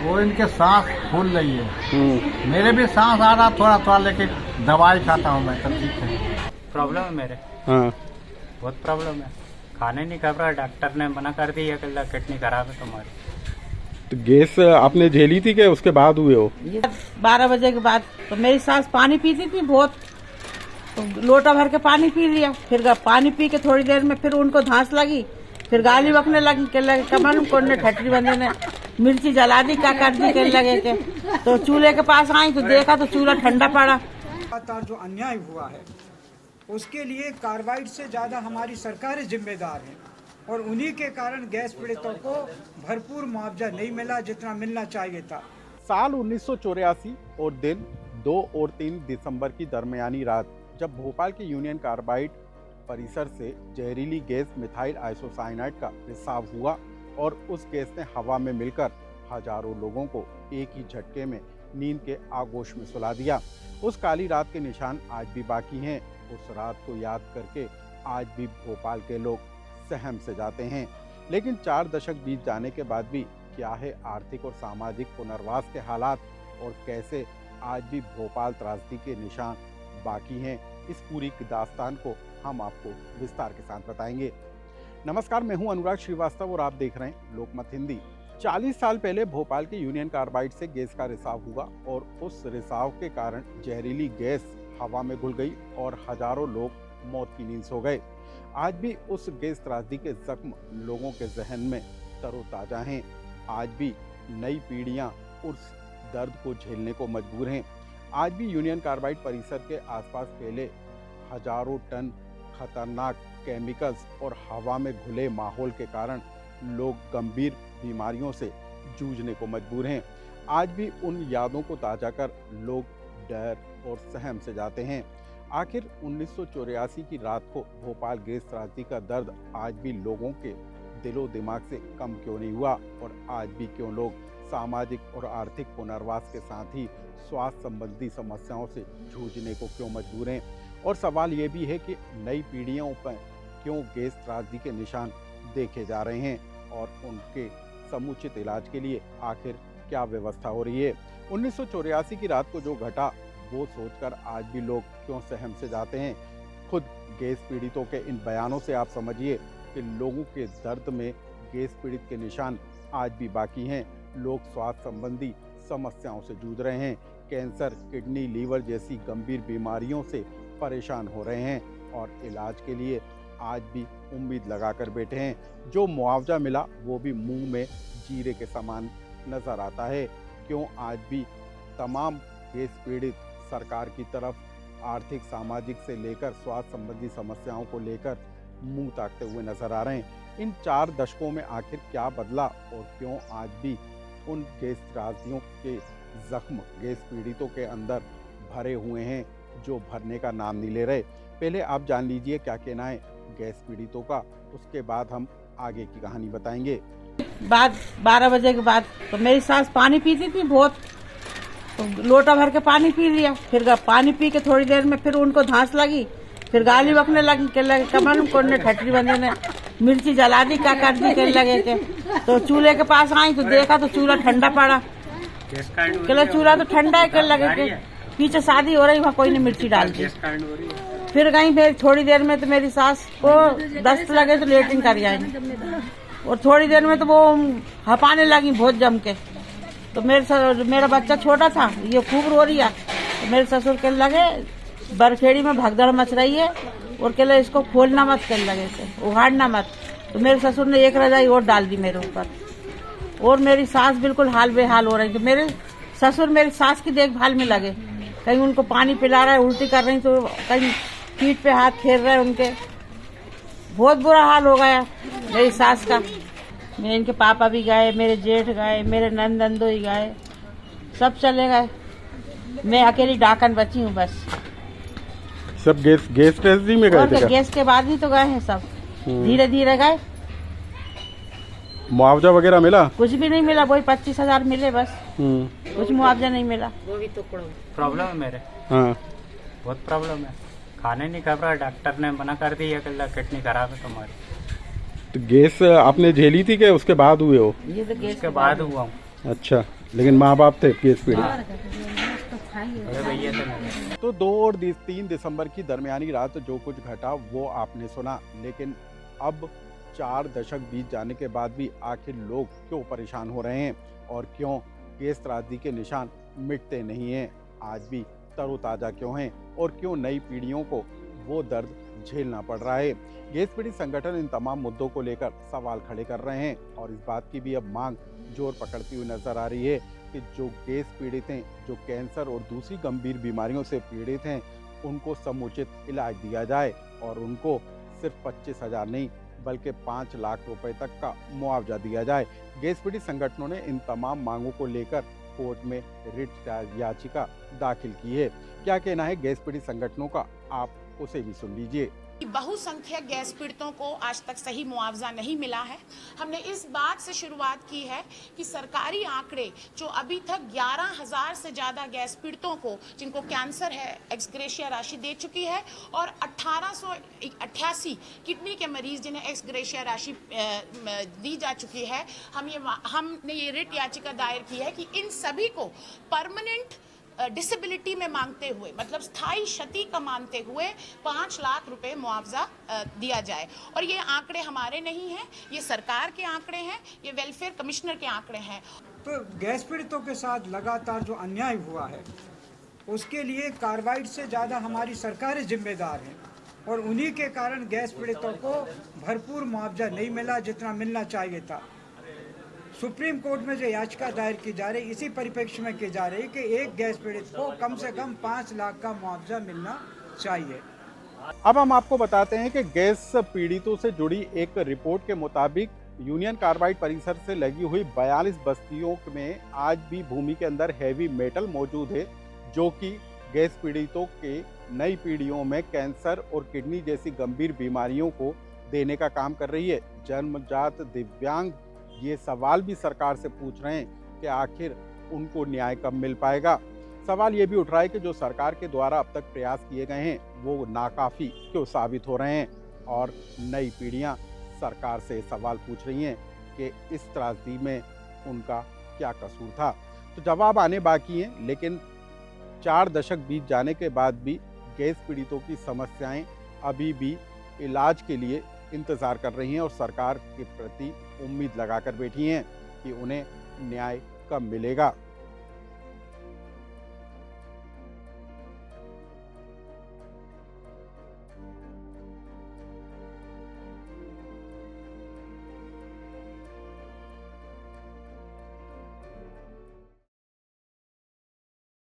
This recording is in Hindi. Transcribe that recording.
वो इनके सांस फूल रही है। मेरे भी सांस आ रहा थोड़ा थोड़ा, लेकिन दवाई खाता हूँ मैं, तो ठीक है। प्रॉब्लम है मेरे। हाँ, बहुत प्रॉब्लम है, खाने नहीं खा रहा। डॉक्टर ने मना कर दी है कि किडनी खराब है तुम्हारी। तो गैस आपने झेली थी कि उसके बाद हुए हो? ये 12 बजे के बाद तो मेरी सास पानी पीती थी बहुत, तो लोटा भर के पानी पी लिया। फिर पानी पी के थोड़ी देर में फिर उनको धांस लगी, फिर गाली बकने लगी के लगे कमर को ने ठटरी बंदे ने मिर्ची जला दी, क्या कर दी के लगे के। तो चूल्हे के पास आई तो देखा तो चूल्हा ठंडा पड़ा। लगातार जो अन्याय हुआ है उसके लिए कार्बाइड से ज्यादा हमारी सरकारें जिम्मेदार हैं, और उन्हीं के कारण गैस पीड़ितों को भरपूर मुआवजा नहीं मिला जितना मिलना चाहिए था। साल 1984 और दिन 2 और 3 दिसंबर की दरमियानी रात, जब भोपाल के यूनियन कार्बाइड परिसर से जहरीली गैस मिथाइल आइसोसाइनाइड का रिसाव हुआ और उस गैस ने हवा में मिलकर हजारों लोगों को एक ही झटके में नींद के आगोश में सुला दिया। उस काली रात के निशान आज भी बाकी हैं। उस रात को याद करके आज भी भोपाल के लोग सहम से जाते हैं। लेकिन 4 दशक बीत जाने के बाद भी क्या है आर्थिक और सामाजिक पुनर्वास के हालात, और कैसे आज भी भोपाल त्रासदी के निशान बाकी हैं, इस पूरी दास्तान को हम आपको विस्तार के साथ बताएंगे। नमस्कार, मैं हूं अनुराग श्रीवास्तव और आप देख रहे हैं लोकमत हिंदी। 40 साल पहले भोपाल के यूनियन कार्बाइड से गैस का रिसाव हुआ और उस रिसाव के कारण जहरीली गैस हवा में घुल गई और हजारों लोग मौत की नींद सो गए। आज भी उस गैस त्रासदी के जख्म लोगों के जहन में तरोताजा हैं। आज भी नई पीढ़ियां उस दर्द को झेलने को मजबूर हैं। आज भी यूनियन कार्बाइड परिसर के आसपास फैले हजारों टन खतरनाक केमिकल्स और हवा में घुले माहौल के कारण लोग गंभीर बीमारियों से जूझने को मजबूर हैं। आज भी उन यादों को ताजा कर लोग डर और सहम से जाते हैं। आखिर 1984 की रात को भोपाल गैस त्रासदी का दर्द आज भी लोगों के दिलो दिमाग से कम क्यों नहीं हुआ, और आज भी क्यों लोग सामाजिक और आर्थिक पुनर्वास के साथ ही स्वास्थ्य संबंधी समस्याओं से जूझने को क्यों मजबूर हैं। और सवाल ये भी है कि नई पीढ़ियों पर क्यों गैस त्रासदी के निशान देखे जा रहे हैं, और उनके समुचित इलाज के लिए आखिर क्या व्यवस्था हो रही है। 1984 की रात को जो घटा वो सोचकर आज भी लोग क्यों सहम से जाते हैं। खुद गैस पीड़ितों के इन बयानों से आप समझिए कि लोगों के दर्द में गैस पीड़ित के निशान आज भी बाकी हैं। लोग स्वास्थ्य संबंधी समस्याओं से जूझ रहे हैं, कैंसर, किडनी, लीवर जैसी गंभीर बीमारियों से परेशान हो रहे हैं, और इलाज के लिए आज भी उम्मीद लगाकर बैठे हैं। जो मुआवजा मिला वो भी मुंह में जीरे के समान नजर आता है। क्यों आज भी तमाम गैस पीड़ित सरकार की तरफ आर्थिक, सामाजिक से लेकर स्वास्थ्य संबंधी समस्याओं को लेकर मुंह ताकते हुए नजर आ रहे हैं। इन 4 दशकों में आखिर क्या बदला, और क्यों आज भी उन गैस त्रासदियों के जख्म गैस पीड़ितों के अंदर भरे हुए हैं जो भरने का नाम नहीं ले रहे। पहले आप जान लीजिए क्या कहना है गैस पीड़ितों का, उसके बाद हम आगे की कहानी बताएंगे। बाद 12 बजे के बाद तो मेरी सास पानी पीती थी बहुत, तो लोटा भर के पानी पी लिया। फिर पानी पी के थोड़ी देर में फिर उनको धांस लगी, फिर गाली बकने लगी के लगे कमर को ने ठटरी बंदे ने मिर्ची जला दी, क्या कर दी के लगे के। तो चूल्हे के पास आई तो देखा तो चूल्हा ठंडा पड़ा। के चूल्हा तो ठंडा है के लगे के, पीछे शादी हो रही, वहाँ कोई ने मिर्ची डाल दी। फिर गई, फिर थोड़ी देर में तो मेरी सास को दस्त लगे तो लेटरिन कर आई, और थोड़ी देर में तो वो हपाने लगी बहुत जम के। तो मेरा बच्चा छोटा था, ये खूब रो रही है। तो मेरे ससुर के लगे बरखेड़ी में भगदड़ मच रही है, और के लगे इसको खोलना मत, कर लगे से उघाड़ना मत। तो मेरे ससुर ने एक रजाई और डाल दी मेरे ऊपर, और मेरी सास बिल्कुल हाल बेहाल हो रही। तो मेरे ससुर मेरी सास की देखभाल में लगे, कहीं उनको पानी पिला रहा है, उल्टी कर रही, तो कहीं पीठ पे हाथ फेर रहे उनके। बहुत बुरा हाल हो गया मेरी सास का। मेरे इनके पापा भी गए, मेरे जेठ गए, मेरे नंदोई गए, सब चले गए। मैं अकेली डाकन बची हूँ बस। सब गैस त्रासदी में गए थे? गैस के बाद ही तो गए हैं सब, धीरे धीरे गए। मुआवजा वगैरह मिला? कुछ भी नहीं मिला, वही 25,000 मिले बस, कुछ मुआवजा नहीं मिला। वो भी तो प्रॉब्लम है मेरे। हाँ, बहुत प्रॉब्लम है, खाने नहीं खा रहा। डॉक्टर ने मना कर दी है कि किडनी खराब है तुम्हारी। तो गैस आपने झेली थी कि उसके बाद हुए हो? ये तो गैस के बाद हुआ हूँ। अच्छा, लेकिन माँ बाप थे गैस पीड़ित। बड़े भैया थे मेरे। तो 2 और 3 दिसंबर की दरमियानी रात जो कुछ घटा वो आपने सुना, लेकिन अब 4 दशक बीत जाने के बाद भी आखिर लोग क्यों परेशान हो रहे हैं और क्यों गैस त्रासदी के निशान मिटते नहीं हैं, आज भी तरोताज़ा क्यों हैं और क्यों नई पीढ़ियों को वो दर्द झेलना पड़ रहा है। गैस पीड़ित संगठन इन तमाम मुद्दों को लेकर सवाल खड़े कर रहे हैं और इस बात की भी अब मांग जोर पकड़ती हुई नजर आ रही है कि जो गैस पीड़ित हैं, जो कैंसर और दूसरी गंभीर बीमारियों से पीड़ित हैं, उनको समुचित इलाज दिया जाए और उनको सिर्फ 25,000 नहीं बल्कि 5 लाख रुपए तक का मुआवजा दिया जाए। गैस पीड़ित संगठनों ने इन तमाम मांगों को लेकर कोर्ट में रिट याचिका दाखिल की है। क्या कहना है गैस पीड़ित संगठनों का, आप उसे भी सुन लीजिए। बहुसंख्यक गैस पीड़ितों को आज तक सही मुआवजा नहीं मिला है। हमने इस बात से शुरुआत की है कि सरकारी आंकड़े जो अभी तक 11,000 से ज़्यादा गैस पीड़ितों को जिनको कैंसर है एक्स ग्रेशिया राशि दे चुकी है और 1888 किडनी के मरीज जिन्हें एक्स ग्रेशिया राशि दी जा चुकी है, हमने ये रिट याचिका दायर की है कि इन सभी को परमानेंट डिसेबिलिटी में मांगते हुए, मतलब स्थायी क्षति का मानते हुए 5 लाख रुपए मुआवजा दिया जाए। और ये आंकड़े हमारे नहीं हैं, ये सरकार के आंकड़े हैं, ये वेलफेयर कमिश्नर के आंकड़े हैं। तो गैस पीड़ितों के साथ लगातार जो अन्याय हुआ है उसके लिए कार्बाइड से ज़्यादा हमारी सरकारें जिम्मेदार हैं और उन्हीं के कारण गैस पीड़ितों को भरपूर मुआवजा नहीं मिला जितना मिलना चाहिए था। सुप्रीम कोर्ट में जो याचिका दायर की जा रही, इसी परिप्रेक्ष्य में की जा रही कि एक गैस पीड़ित को कम से कम 5 लाख का मुआवजा मिलना चाहिए। अब हम आपको बताते हैं कि गैस पीड़ितों से जुड़ी एक रिपोर्ट के मुताबिक यूनियन कार्बाइड परिसर से लगी हुई 42 बस्तियों में आज भी भूमि के अंदर हैवी मेटल मौजूद है, जो कि गैस पीड़ितों के नई पीढ़ियों में कैंसर और किडनी जैसी गंभीर बीमारियों को देने का काम कर रही है। जन्मजात दिव्यांग ये सवाल भी सरकार से पूछ रहे हैं कि आखिर उनको न्याय कब मिल पाएगा। सवाल ये भी उठ रहा है कि जो सरकार के द्वारा अब तक प्रयास किए गए हैं वो नाकाफी क्यों साबित हो रहे हैं और नई पीढ़ियां सरकार से सवाल पूछ रही हैं कि इस त्रासदी में उनका क्या कसूर था। तो जवाब आने बाकी हैं, लेकिन 4 दशक बीत जाने के बाद भी गैस पीड़ितों की समस्याएं अभी भी इलाज के लिए इंतज़ार कर रही हैं और सरकार के प्रति उम्मीद लगाकर बैठी हैं कि उन्हें न्याय कब मिलेगा।